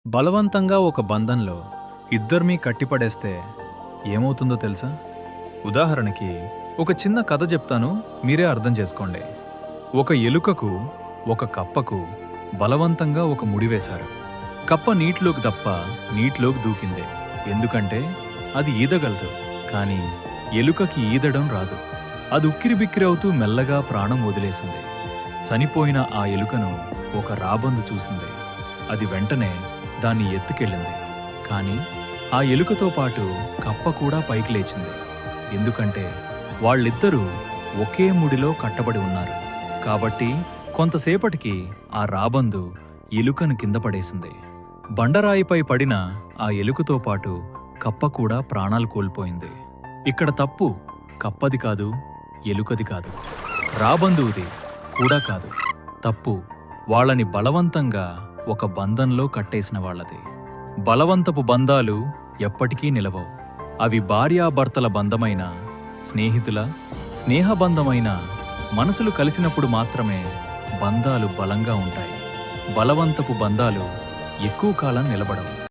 బలవంతంగా ఒక బంధంలో ఇద్దరినీ కట్టిపడేస్తే ఏమవుతుందో తెలుసా? ఉదాహరణకి ఒక చిన్న కథ చెప్తాను, మీరే అర్థం చేసుకోండి. ఒక ఎలుకకు ఒక కప్పకు బలవంతంగా ఒక ముడివేశారు. కప్ప నీటిలోకి తప్ప నీటిలోకి దూకింది. ఎందుకంటే అది ఈదగలదు, కానీ ఎలుకకి ఈదడం రాదు. అది ఉక్కిరిబిక్కిరవుతూ మెల్లగా ప్రాణం వదిలేసింది. చనిపోయిన ఆ ఎలుకను ఒక రాబందు చూసింది. అది వెంటనే దాన్ని ఎత్తుకెళ్ళింది. కాని ఆ ఎలుకతో పాటు కప్ప కూడా పైకి లేచింది. ఎందుకంటే వాళ్ళిద్దరూ ఒకే ముడిలో కట్టబడి ఉన్నారు. కాబట్టి కొంతసేపటికి ఆ రాబందు ఎలుకను కింద పడేసింది. బండరాయిపై పడిన ఆ ఎలుకతో పాటు కప్ప కూడా ప్రాణాలు కోల్పోయింది. ఇక్కడ తప్పు కప్పది కాదు, ఎలుకది కాదు, రాబందువుది కూడా కాదు. తప్పు వాళ్ళని బలవంతంగా ఒక బంధంలో కట్టేసిన వాళ్ళది. బలవంతపు బంధాలు ఎప్పటికీ నిలవవు. అవి భార్యాభర్తల బంధమైన, స్నేహితుల స్నేహబంధమైన, మనసులు కలిసినప్పుడు మాత్రమే బంధాలు బలంగా ఉంటాయి. బలవంతపు బంధాలు ఎక్కువ కాలం నిలబడవు.